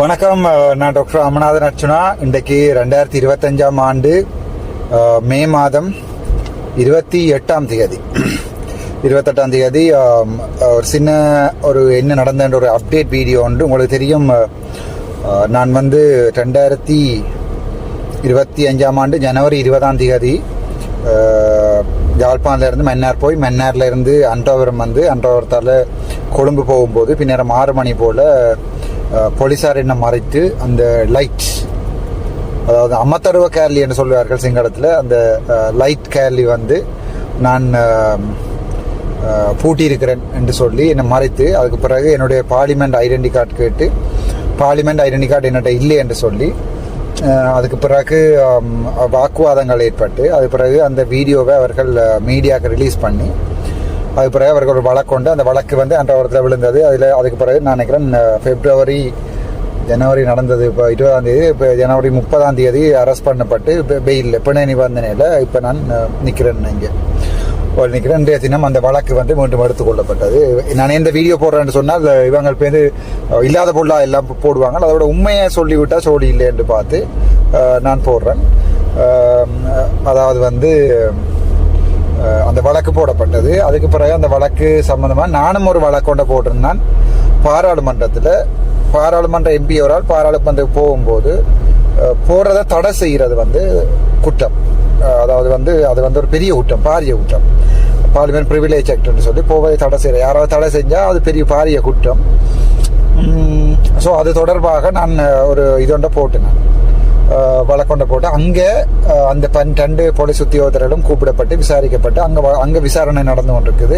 வணக்கம். நான் டாக்டர் அமநாதன் அர்ச்சுனா. இன்றைக்கு 2025 ஆண்டு மே மாதம் 28ஆம் தேதி ஒரு சின்ன என்ன நடந்தன்ற ஒரு அப்டேட் வீடியோ ஒன்று. உங்களுக்கு தெரியும், நான் 2025ஆம் ஆண்டு ஜனவரி 20ஆம் தேதி யாழ்ப்பாணத்திலிருந்து மன்னார் போய் மன்னார்லேருந்து அன்றாவரம் அன்றாவரத்தால் கொழும்பு போகும்போது பின்னர் 6 மணி போல் போலீஸார் என்ன மறைத்து அந்த லைட், அதாவது அம்மத்தருவ கேர்லி என்று சொல்வார்கள் சிங்களத்தில், அந்த லைட் கேர்லி நான் பூட்டியிருக்கிறேன் என்று சொல்லி என்னை மறைத்து, அதுக்கு பிறகு என்னுடைய பார்லிமெண்ட் ஐடென்டி கார்டு கேட்டு பார்லிமெண்ட் ஐடென்டி கார்டு என்னட்ட இல்லை என்று சொல்லி அதுக்கு பிறகு வாக்குவாதங்கள் ஏற்பட்டு அதுக்கு பிறகு அந்த வீடியோவை அவர்கள் மீடியாவுக்கு ரிலீஸ் பண்ணி அதுக்கு பிறகு அவர்கள் ஒரு வழக்கு கொண்டு அந்த வழக்கு அன்றாவரத்தில் விழுந்தது. அதுக்கு பிறகு நான் நினைக்கிறேன் ஜனவரி நடந்தது. இப்போ 20ஆம் தேதி, இப்போ ஜனவரி 30ஆம் தேதி அரெஸ்ட் பண்ணப்பட்டு பெயில் பிணை நிபந்தனையில் இப்போ நான் நிற்கிறேன். இங்கே நிற்கிறேன். இன்றைய தினம் அந்த வழக்கு மீண்டும் எடுத்துக்கொள்ளப்பட்டது. நான் எந்த வீடியோ போடுறேன்னு சொன்னால் இவங்க பேர் இல்லாத பொருளாக எல்லாம் போடுவாங்க. அதோட உண்மையை சொல்லிவிட்டால் சோடி இல்லை என்று பார்த்து நான் போடுறேன். அதாவது அந்த வழக்கு போடப்பட்டது. அதுக்கு பிறகு அந்த வழக்கு சம்பந்தமாக நானும் ஒரு வழக்கு கொண்ட போட்டிருந்தான். பாராளுமன்ற எம்பி அவரால் பாராளுமன்றம் போகும்போது போடுறதை தடை செய்கிறது குற்றம். அதாவது அது ஒரு பெரிய குற்றம், பாரிய குற்றம். பார்லிமெண்ட் ப்ரிவிலேஜ் ஆக்ட்னு சொல்லி போவதை தடை செய்கிற, யாராவது தடை செஞ்சால் அது பெரிய பாரிய குற்றம். ஸோ அது தொடர்பாக நான் ஒரு இதொண்ட போட்டேன், வழக்கொண்ட போட்டு அங்கே அந்த 12 போலீஸ் உத்தியோகத்தர்களும் கூப்பிடப்பட்டு விசாரிக்கப்பட்டு அங்கே விசாரணை நடந்து கொண்டிருக்குது.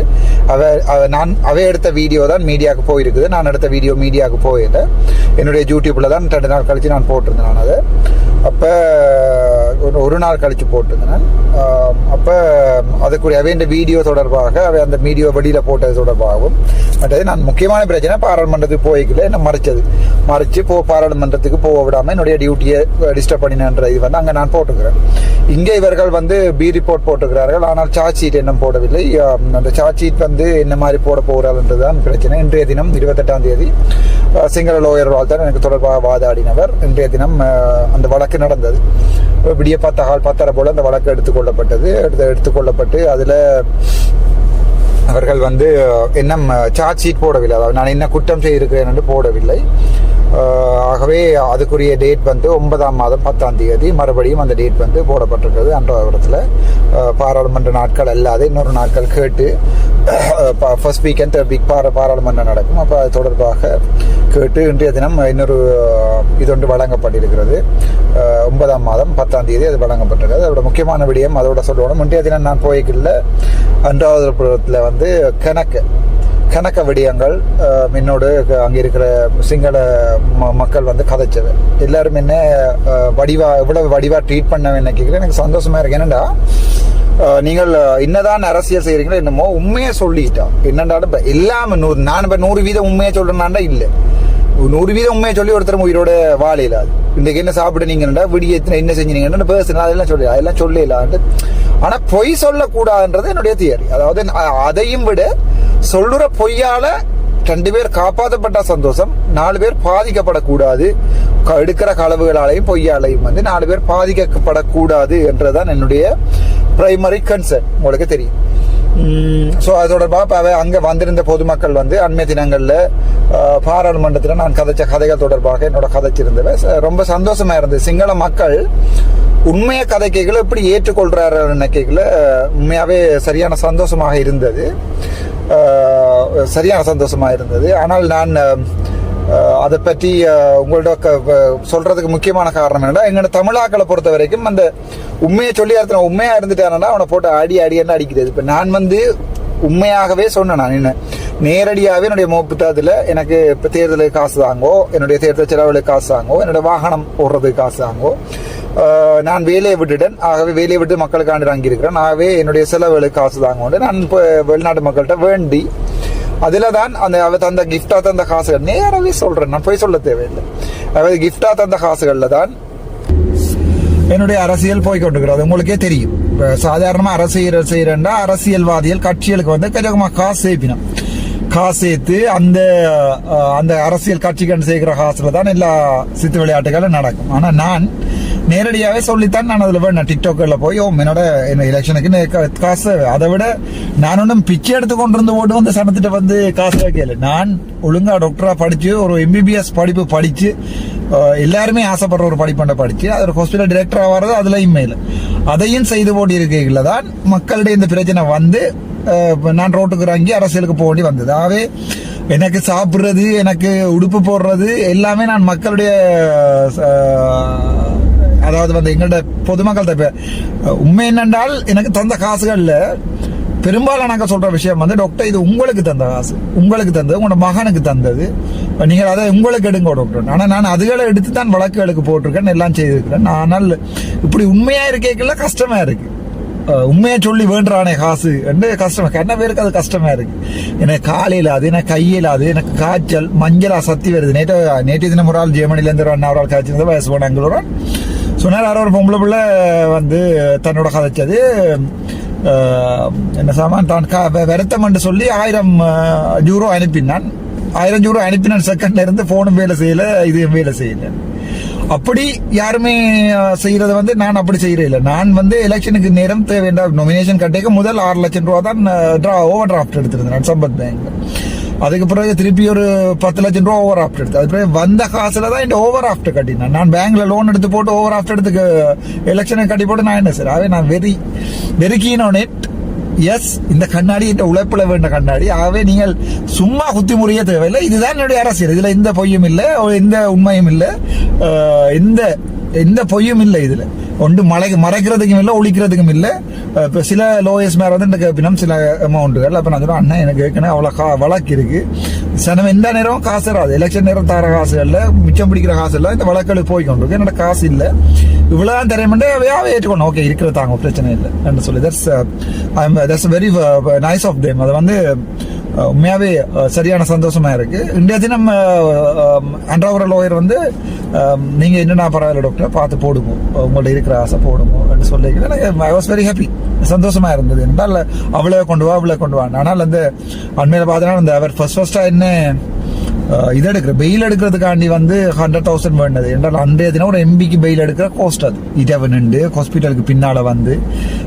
அவை எடுத்த வீடியோ தான் மீடியாவுக்கு போயிருக்குது. நான் எடுத்த வீடியோ மீடியாவுக்கு போயில என்னுடைய யூடியூப்பில் தான் 2 நாள் கழித்து நான் போட்டிருந்தேன். நான் அதை அப்போ ஒரு நாள் கழித்து போட்டிருந்தேன் நான். அப்போ அதுக்குரிய அவைய வீடியோ தொடர்பாக அந்த வீடியோ வெளியில் போட்டது தொடர்பாகவும் மற்றது நான் முக்கியமான பிரச்சனை பாராளுமன்றத்துக்கு போய்க்கல என்ன மறைச்சு பாராளுமன்றத்துக்கு போக விடாமல் என்னுடைய டியூட்டியை டிஸ்டர்ப் பண்ணினன்ற இது அங்கே நான் போட்டுக்கிறேன். இங்கே இவர்கள் பி ரிப்போர்ட் போட்டுக்கிறார்கள். ஆனால் சார்ஜ் ஷீட் இன்னும் போடவில்லை. அந்த சார்ஜ் ஷீட் என்ன மாதிரி போட போகிறாள்ன்றது தான் பிரச்சனை. இன்றைய தினம் 28ஆம் தேதி சிங்கள லோயர்களால் தான் எனக்கு தொடர்பாக வாதாடினவர். இன்றைய தினம் அந்த வழக்கு நடந்தது. விடிய 10:30 போல அந்த வழக்கு எடுத்துக்கொள்ளப்பட்டு அதில் அவர்கள் இன்னும் சார்ஜ் ஷீட் போடவில்லை. அதாவது நான் என்ன குற்றம் செய்திருக்கிறேன் என்று போடவில்லை. ஆகவே அதுக்குரிய டேட் 9ஆம் மாதம் 10ஆம் தேதி மறுபடியும் அந்த டேட் போடப்பட்டிருக்கிறது. அன்றாவரத்தில் பாராளுமன்ற நாட்கள் அல்லாத இன்னொரு நாட்கள் கேட்டு first week and third week பாராளுமன்றம் நடக்கும். அப்போ அது தொடர்பாக கேட்டு இன்றைய தினம் இன்னொரு இதொன்று வழங்கப்பட்டிருக்கிறது. 9ஆம் மாதம் 10ஆம் தேதி அது வழங்கப்பட்டிருக்கிறது. அதோட முக்கியமான விடயம் அதோட சொல்லணும். இன்றைய தினம் நான் போய்க்குள்ள அன்றாவதுரத்தில் கணக்க விடயங்கள் என்னோடு அங்கே இருக்கிற சிங்கள மக்கள் கதைச்சது. எல்லாரும் என்ன இவ்வளவு வடிவா ட்ரீட் பண்ண கேட்குறேன். எனக்கு சந்தோஷமா இருக்கு. என்னடா நீங்கள் என்னதான் அரசியல் செய்யறீங்களோ என்னமோ உண்மையை சொல்லிட்டா என்னடா எல்லாமே 100% உண்மையை சொல்றேன்னாண்டா இல்லை. 100% உண்மையை சொல்லி ஒருத்தர் உயிரோட வாழையில அது இன்றைக்கு என்ன சாப்பிட நீங்க விடிய என்ன செஞ்சீங்கன்னு பேசுனா அதெல்லாம் சொல்லலான்ட்டு. ஆனா பொய் சொல்லக்கூடாதுன்றது என்னுடைய தியரி. அதாவது அதையும் விட சொல்லுற பொய்யால 2 பேர் காப்பாற்றப்பட்ட சந்தோஷம், 4 பேர் பாதிக்கப்படக்கூடாது. எடுக்கிற களவுகளாலையும் பொய்யாலையும் 4 பேர் பாதிக்கப்படக்கூடாது என்றதான் என்னுடைய பிரைமரி கன்சர்ன். உங்களுக்கு தெரியும். ஸோ அது தொடர்பாக அங்கே வந்திருந்த பொதுமக்கள் அண்மைய தினங்களில் பாராளுமன்றத்தில் நான் கதைச்ச கதைகள் தொடர்பாக என்னோட கதைச்சிருந்தவ ரொம்ப சந்தோஷமா இருந்தது. சிங்கள மக்கள் உண்மையை கதைக்கைகளை எப்படி ஏற்றுக்கொள்றாரு நினைக்கைகளை உண்மையாகவே சரியான சந்தோஷமாக இருந்தது. ஆனால் நான் அதை பற்றி உங்கள்ட்ட சொல்றதுக்கு முக்கியமான காரணம் என்னன்னா, எங்க தமிழாக்களை பொறுத்த வரைக்கும் அந்த உண்மையை சொல்லி உண்மையா இருந்துட்டானா அவனை போட்டு அடின்னு அடிக்கிறது. இப்ப நான் உண்மையாகவே சொன்னேன். நான் என்ன நேரடியாகவே என்னுடைய புத்தகத்தில் எனக்கு இப்போ தேர்தலுக்கு காசு தாங்கோ, என்னுடைய தேர்தல் செலவுகளுக்கு காசு தாங்கோ, என்னுடைய வாகனம் ஓடுறதுக்கு காசு தாங்கோ, நான் வேலையை விட்டுட்டேன். ஆகவே வேலையை விட்டு மக்களுக்காண்டு வாங்கியிருக்கிறேன். ஆகவே என்னுடைய செலவுகளுக்கு காசு தாங்க நான் இப்போ வெளிநாட்டு மக்கள்கிட்ட வேண்டி அதில் தான் அவ தந்த கிஃப்டா தந்த காசுகள் நேராகவே சொல்றேன். நான் போய் சொல்ல தேவையில்லை. அதாவது கிஃப்டா தந்த காசுகள்ல தான் என்னுடைய அரசியல் போய்கொண்டிருக்கிறது. உங்களுக்கே தெரியும். சாதாரணமா அரசியல் செய்யறா அரசியல்வாதிகள் கட்சிகளுக்கு கொஞ்சமா காசு சேர்ப்பினோம். காசு சேர்த்து அந்த அந்த அரசியல் கட்சிக்கு சேர்க்கிற காசுல தான் எல்லா சித்து விளையாட்டுகளும் நடக்கும். ஆனா நான் நேரடியாவே சொல்லித்தான் நான் அதுல நான் டிக்டாக்ல போய் என்னோட எலெக்ஷனுக்கு காசு, அதை விட நான் ஒன்றும் பிச்சை எடுத்து கொண்டு இருந்து ஓட்டு வந்து சனத்திட்ட வந்து காசு வைக்கல. நான் ஒழுங்கா டாக்டரா படிச்சு ஒரு MBBS படிப்பு படிச்சு எல்லாருமே ஆசைப்படுற ஒரு படிப்பண்டை படிச்சு அது ஒரு ஹாஸ்பிட்டல் டைரக்டரா வர்றது அதுலயும் மேல அதையும் செய்து போட்டு இருக்கைகள்ல தான் மக்களுடைய இந்த பிரச்சனை வந்து நான் ரோட்டுக்கு இறங்கி அரசியலுக்கு போக வேண்டி வந்தது. ஆகவே எனக்கு சாப்பிடுறது, எனக்கு உடுப்பு போடுறது எல்லாமே நான் மக்களுடைய, அதாவது வந்து எங்கள்ட பொதுமக்கள் உண்மை என்னென்றால் எனக்கு தந்த காசுகள்ல பெரும்பாலும் நாங்கள் சொல்ற விஷயம் வந்து டாக்டர் இது உங்களுக்கு தந்த காசு, உங்களுக்கு தந்தது உங்களோட மகனுக்கு தந்தது, நீங்கள் அதை உங்களுக்கு எடுங்க டாக்டர். ஆனால் நான் அதுகளை எடுத்து தான் வழக்குகளுக்கு போட்டிருக்கேன், எல்லாம் செய்திருக்கிறேன். ஆனால் இப்படி உண்மையா இருக்கல கஷ்டமா இருக்கு. உண்மையா சொல்லி வேண்டானே காசு என்று கஷ்டமா, என்ன பேருக்கு அது கஷ்டமா இருக்கு. எனக்கு காலையில் அது, எனக்கு கையில் அது, எனக்கு காய்ச்சல் மஞ்சளா சத்தி வருது. நேற்று தினம் ஒரு ஆள் ஜெர்மனில இருந்து ஒரு ஆள் காய்ச்சல் வயசு போனாங்க சொன்னார். யாரோ ஒரு பொம்பளை பிள்ளை வந்து தன்னோட கதைச்சது என்ன சாமான் தான் வருத்தம் என்று சொல்லி 1000 யூரோ அனுப்பினான். 1000 யூரோ அனுப்பினான். செகண்ட்ல இருந்து போனும் வேலை செய்யல, இதுவும் வேலை செய்யல. அப்படி யாருமே செய்யறது வந்து நான் அப்படி செய்யறே இல்லை. நான் வந்து எலெக்ஷனுக்கு நேரம் தேவையான நொமினேஷன் கட்டேக்க முதல் 6 லட்சம் ரூபா தான் ஓவர் டிராஃப்ட் எடுத்திருந்தேன் சம்பத் பேங்க். அதுக்கு பிறகு திருப்பி ஒரு 10 லட்சம் ரூபா ஓவர் ஆஃப்ட் எடுத்து, அது பிறகு வந்த காசுல தான் இந்த ஓவர் ஆஃப்ட் கட்டினேன். நான் பேங்க்ல லோன் எடுத்து போட்டு ஓவர் ஆஃப்ட் எடுத்து எலெக்ஷனை கட்டி போட்டு நான் என்ன சார் ஆகவே நான் very keen on it. Yes, இந்த கண்ணாடி இந்த உழைப்புல வேண்ட கண்ணாடி. ஆகவே நீங்கள் சும்மா குத்தி முறைய தேவையில்லை. இதுதான் என்னுடைய அரசியல். இதுல எந்த பொய்யும் இல்லை, எந்த உண்மையும் இல்லை, எந்த பொய்யும் இல்லை. இதுல ஒன்று மறைக்கிறதுக்கும் இல்லை, ஒழிக்கிறதுக்கும் இல்லை. இப்போ சில லோயர்ஸ் மேலே வந்து கேட்பினோம் சில அமௌண்ட்டுகள். அப்போ நான் சொல்லுவேன் அண்ணா எனக்கு ஏற்கனவே அவ்வளோ வழக்கு இருக்கு, சனம் எந்த நேரம் காசு வராது. எலெக்ஷன் நேரம் தர காசு இல்லை, மிச்சம் பிடிக்கிற காசு இல்லை, இந்த வழக்குகளுக்கு போய் கொண்டு இருக்கு. என்னோட காசு இல்லை, இவ்வளோதான் தெரியுமெண்டே அவையாவே ஏற்றுக்கணும். ஓகே இருக்கிறது தாங்க, பிரச்சனை இல்லை என்று சொல்லி that's very nice of them. அது வந்து உண்மையாவே சரியான சந்தோஷமா இருக்கு. இன்றைய தினம் அன்றாவர லோயர் வந்து நீங்க என்னன்னா பரவாயில்ல டாக்டர் பார்த்து போடுங்க, உங்கள்ட்ட இருக்கிற ஆசை போடுங்க என்று சொல்லி ஐ வாஸ் வெரி ஹாப்பி, சந்தோஷமா இருந்தது. என்றால் அவ்வளோ கொண்டு வா. ஆனால் அந்த அண்மையில பார்த்தீங்கன்னா அந்த அவர் ஃபர்ஸ்டா என்ன இது எடுக்கிற பெயில் எடுக்கிறதுக்காண்டி வந்து 100,000 வேண்டது என்றால் அன்றைய தினம் ஒரு MBக்கு பெயில் எடுக்கிற கோஸ்ட் அது. இதை நின்று ஹாஸ்பிட்டலுக்கு பின்னால வந்து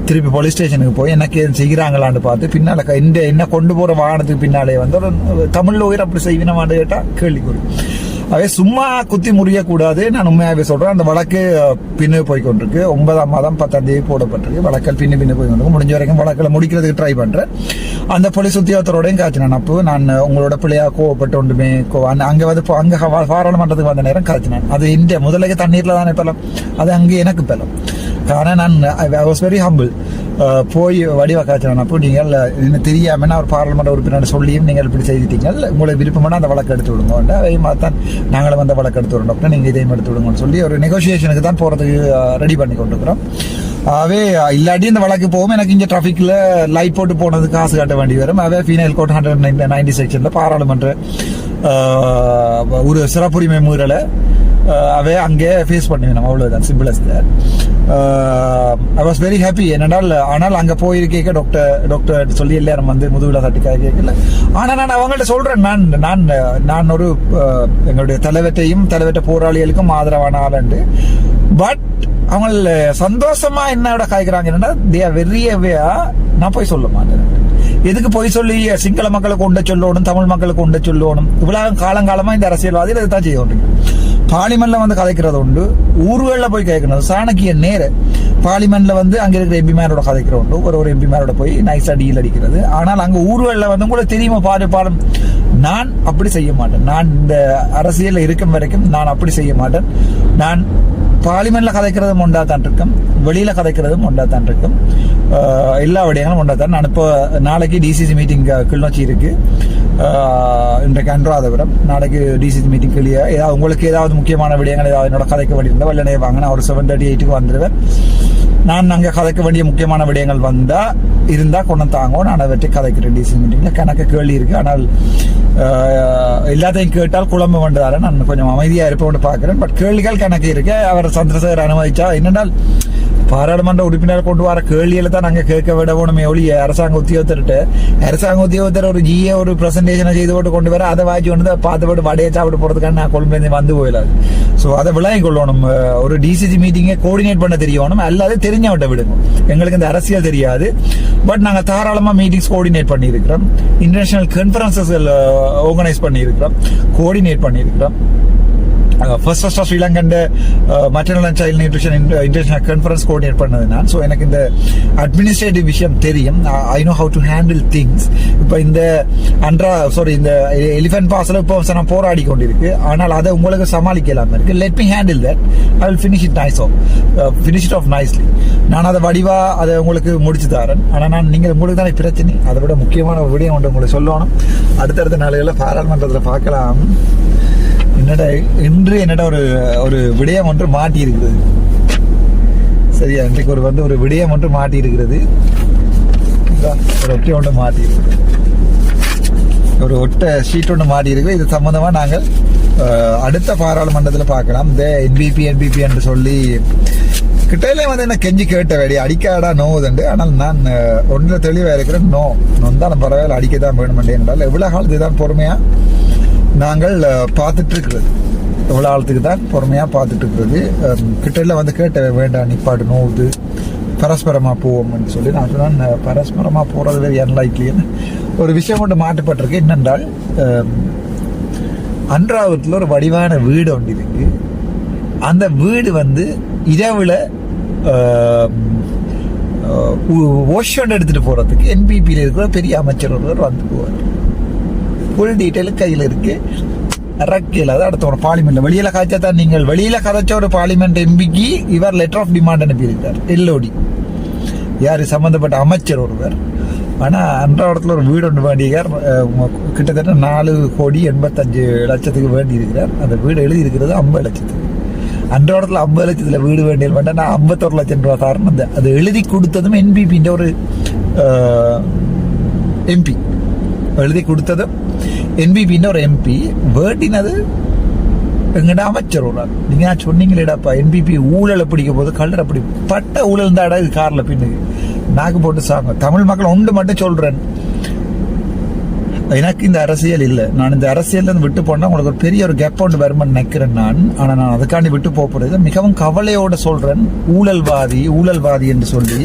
திருப்பி போலீஸ் ஸ்டேஷனுக்கு போய் எனக்கு செய்கிறாங்களான்னு பார்த்து பின்னால என்ன கொண்டு போற வாகனத்துக்கு பின்னாலே வந்து ஒரு தமிழ் லோயர் அப்படி செய்வினமான்னு கேட்டா கேள்விக்குறி. அவை சும்மா குத்தி முறியக்கூடாது. நான் உண்மையாகவே சொல்றேன். அந்த வழக்கு பின்னு போய்கொண்டிருக்கு. 9ஆம் மாதம் 10ஆம் தேதி போடப்பட்டிருக்கு. வழக்கல் பின்னு போய்கொண்டிருக்கு. முடிஞ்ச வரைக்கும் வழக்கில் முடிக்கிறதுக்கு ட்ரை பண்றேன். அந்த போலீஸ் உத்தியோகத்தரோடையும் காய்ச்சினேன். அப்போ நான் உங்களோட பிள்ளையா கோவப்பட்டு ஒன்றுமே அங்க வந்து அங்க பாராளுமன்றத்துக்கு வந்த நேரம் காய்ச்சினேன். அது இந்த முதலுக்கு தண்ணீர்ல தானே பெலம், அது அங்கே எனக்கு பெலம். ஆனா நான் ஐ வாஸ் வெரி ஹம்பிள். போய் வடிவா காய்ச்சினேன். அப்போ நீங்கள் என்ன தெரியாம நான் ஒரு பாராளுமன்ற உறுப்பினர் சொல்லியும் நீங்கள் இப்படி செய்துட்டீங்க, உங்களுக்கு விருப்பமான அந்த வழக்கு எடுத்து விடுங்க, தான் நாங்களும் அந்த வழக்கு எடுத்து விடணும், நீங்க இதையும் எடுத்து விடுங்கன்னு சொல்லி ஒரு நெகோசியேஷனுக்கு தான் போறதுக்கு ரெடி பண்ணி கொண்டிருக்கிறோம். ஆகவே இல்லாட்டி இந்த வழக்கு போகும். எனக்கு இங்க டிராபிக்ல லைட் போட்டு போனது காசு காட்ட வேண்டி வரும். அவே ஃபீனைல் கோட் 190 செக்ஷன்ல பாராளுமன்ற ஒரு சிறப்புரிமை மீறலை அவே அங்கே ஃபேஸ் பண்ணுவேன். அவ்வளவுதான், simple as that. I was very happy. என்னென்றால் ஆனால் அங்கே போயிருக்கேக்க டாக்டர் சொல்லி எல்லாரும் வந்து முதுகுல தட்டிக்காக கேட்கல. ஆனால் நான் அவங்கள்ட்ட சொல்றேன், நான் ஒரு எங்களுடைய தலைவற்ற போராளிகளுக்கும் ஆதரவான ஆளுண்டு. பட் அவங்க சந்தோஷமா என்னோட காய்க்கிறாங்க என்னன்னா தே ஆர் வெரி அவேயா. நான் போய் சொல்ல மாட்டேன். எதுக்கு போய் சொல்லி சிங்கள மக்களுக்கு கொண்ட சொல்லணும், தமிழ் மக்களுக்கு கொண்ட சொல்லணும்? இவ்வளவு காலங்காலமா இந்த அரசியல்வாதிகள் இதுதான் செய்ய வேண்டிய. பார்லிமெண்ட்ல வந்து கதைக்கிறது உண்டு, ஊர்களில் போய் கேட்கணும். சாணக்கிய நேர பார்லிமெண்ட்ல வந்து அங்க இருக்கிற எம்பிமாரோட கதைக்கிற உண்டு, ஒரு எம்பிமாரோட போய் நைஸா டீல் அடிக்கிறது. ஆனால் அங்க ஊர்களில் வந்து உங்களுக்கு தெரியுமா பாடம். நான் அப்படி செய்ய மாட்டேன். நான் இந்த அரசியல் இருக்கும் வரைக்கும் நான் அப்படி செய்ய மாட்டேன். நான் பார்லிமெண்ட்ல கதைக்கிறதும் ஒன்றாதான் இருக்கும், வெளியில கதைக்கிறதும் ஒன்றாதான் இருக்கும், எல்லா விடயங்களும் ஒன்றாதான். நான் இப்போ நாளைக்கு டிசிசி மீட்டிங் கிளிநொச்சி இருக்கு, இன்றைக்கு அன்றாதபுரம், நாளைக்கு டிசிசி மீட்டிங் கிளியா ஏதாவது உங்களுக்கு ஏதாவது முக்கியமான விடயங்கள் ஏதாவது என்னோட கதைக்க வேண்டியிருந்தா வெள்ளனே வாங்க. நான் ஒரு 7:38 வந்துடுவேன். நான் அங்கே கதைக்க வேண்டிய முக்கியமான விடயங்கள் இருந்தா கொண்டு தாங்க, நான் அதை வச்சு கதைக்கிறேன். டிசிசி மீட்டிங்ல கணக்கு கேள்வி இருக்கு. ஆனால் எல்லாத்தையும் கேட்டால் குழம்பு வேண்டதால நான் கொஞ்சம் அமைதியா இருப்போம்னு பாக்குறேன். பட் கேள்விகள் கணக்கு இருக்கு. அவர் சந்திரசேகர் அனுமதிச்சா என்னென்னால் பாராளுமன்ற உறுப்பினர் கொண்டு வர கேள்வியில தான் நாங்க கேட்க விட வேணுமே ஒழிய அரசாங்க உத்தியோகத்தர் ஒரு ஜிஏ ஒரு பிரசன்டேஷனை செய்து போட்டு கொண்டு வர அதை வாங்கி கொண்டு பார்த்து போட்டு வடையை சாப்பிட்டு போறதுக்கான நான் கொள்ளுமே வந்து போயிடாது. ஸோ அதை விளங்கி கொள்ளணும். ஒரு டிசிசி மீட்டிங்கை கோஆர்டினேட் பண்ண தெரியணும், அல்லாது தெரிஞ்சவட்ட விடுங்க. எங்களுக்கு இந்த அரசியல் தெரியாது, பட் நாங்கள் தாராளமாக மீட்டிங்ஸ் கோஆர்டினேட் பண்ணியிருக்கிறோம், இன்டர்நேஷனல் கான்ஃபரன்சஸ் ஆர்கனைஸ் பண்ணியிருக்கிறோம், கோஆர்டினேட் பண்ணியிருக்கிறோம். First of Sri Lankan maternal and child nutrition international conference coordinate பண்ணது நான். ஸோ எனக்கு இந்த அட்மினிஸ்ட்ரேட்டிவ் விஷயம் தெரியும். I know how to handle things. இப்போ இந்த இந்த எலிஃபென்ட் பாஸ்ல இப்போ நான் போராடி கொண்டிருக்கு, ஆனால் அதை உங்களுக்கு சமாளிக்கலாம் இருக்கு. Let me handle that. I will finish it of nicely. நான் அதை வடிவா அதை உங்களுக்கு முடிச்சு தரேன். ஆனால் நீங்கள் உங்களுக்கு தான் பிரச்சனை. அதை விட முக்கியமான ஒரு விடயம் ஒன்று உங்களுக்கு சொல்லணும். அடுத்தடுத்த நாளைகளில் பாராளுமன்றத்தில் பார்க்கலாம். என்னடா ஒரு விடயம் ஒன்று மாட்டி இருக்கிறது. சரியா, இன்றைக்கு ஒரு விடயம் ஒன்று மாட்டி இருக்கிறது. ஒரு ஒட்டை ஒன்று மாட்டி இருக்குது, ஒரு ஒட்டை ஷீட் ஒன்று மாட்டி இருக்குது. இது சம்பந்தமா நாங்கள் அடுத்த பாராளுமன்றத்தில் பார்க்கலாம். இந்த என்பிபி என்று சொல்லி கிட்டையிலே என்ன கெஞ்சி கேட்ட வேடி அடிக்காடா நோவுதுண்டு. ஆனால் நான் ஒன்றில் தெளிவாக இருக்கிறேன். நொந்தாலும் பரவாயில்ல, அடிக்கதான் வேணும் என்றால் எவ்வளவு காலம் இதுதான் பொறுமையா நாங்கள் பார்த்துட்டு இருக்கிறது. எவ்வளோ ஆழத்துக்கு தான் பொறுமையாக பார்த்துட்டு இருக்கிறது. கிட்ட கேட்ட வேண்டாம், நிப்பாடு நோவுது, பரஸ்பரமாக போவோம்னு சொல்லி நான் சொன்னேன். பரஸ்பரமாக போகிறது வேறு அன்லைக்லின்னு ஒரு விஷயம் கொண்டு மாற்றப்பட்டிருக்கு. என்னென்றால், அன்றாவத்தில் ஒரு வடிவான வீடு ஒன்று இருக்கு. அந்த வீடு இரவில் ஓஷன் எடுத்துகிட்டு போகிறதுக்கு என்பிபியில் இருக்கிற பெரிய அமைச்சர் ஒருவர் வந்து போவார். ஃபுல் டீட்டெயில் கையில் இருக்கு. ரக்கையில் அடுத்த ஒரு பார்லிமெண்ட் வெளியில காய்ச்சா தான், நீங்கள் வெளியில கதைச்ச ஒரு பார்லிமெண்ட் எம்பிக்கு இவர் லெட்டர் ஆஃப் டிமாண்ட் அனுப்பியிருக்கார். எல்ஓடி யாரு சம்பந்தப்பட்ட அமைச்சர் ஒருவர். ஆனால் அன்றாடத்தில் ஒரு வீடு ஒன்று வேண்டியிருக்கார். கிட்டத்தட்ட 4,85,00,000 வேண்டி இருக்கிறார். அந்த வீடு எழுதி இருக்கிறது 50 லட்சத்துக்கு. அன்றாடத்தில் 50 லட்சத்தில் வீடு வேண்டிய வேண்டாம், நான் 51 லட்சம் ரூபா தரணும். அது எழுதி கொடுத்ததும் என்பிபின்ற ஒரு எம்பி எழுதி கொடுத்ததும் என்பிபின்னு ஒரு எம்பி வேண்டினது எங்கடா அமைச்சர் ஒரு ஆள். நீங்க சொன்னீங்களேடாப்பா என்பிபி ஊழலை பிடிக்க போது கல்லர் அப்படி பட்ட ஊழல் இருந்தாடா இது கார்ல பின்னுக்கு நாக்கு போட்டு சாங்க. தமிழ் மக்கள் ஒன்று மட்டும் சொல்றேன், எனக்கு இந்த அரசியல் இல்லை. நான் இந்த அரசியல் விட்டு போனா உங்களுக்கு ஒரு பெரிய ஒரு கேப் ஒன்று வருமானு நினைக்கிறேன் நான். ஆனா நான் அதுக்காண்டி விட்டு போறது மிகவும் கவலையோட சொல்றேன். ஊழல்வாதி என்று சொல்லி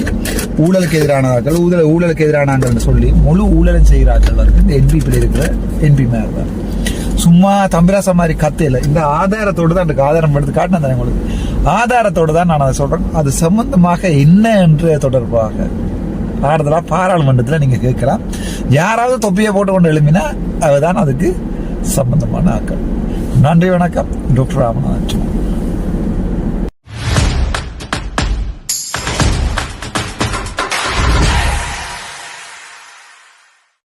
ஊழலுக்கு எதிரானவர்கள், ஊழலுக்கு எதிரானவர்கள் சொல்லி முழு ஊழலும் செய்கிறார்கள் இந்த என்பிபியில் இருக்கிற என்பி மேல் தான். சும்மா தம்பிராச மாதிரி கத்தையில இந்த ஆதாரத்தோடு தான் எனக்கு ஆதாரம் எடுத்து காட்டினேன் உங்களுக்கு. ஆதாரத்தோடு தான் நான் அதை சொல்றேன். அது சம்பந்தமாக என்ன என்று தொடர்பாக ஆறுதலா பாராளுமன்றத்தில் நீங்க கேட்கலாம். யாராவது தொப்பியை போட்டு கொண்டு எழுப்பினா அதுதான் அதுக்கு சம்பந்தமான ஆக்கள். நன்றி, வணக்கம். டாக்டர் ராமநாதன்.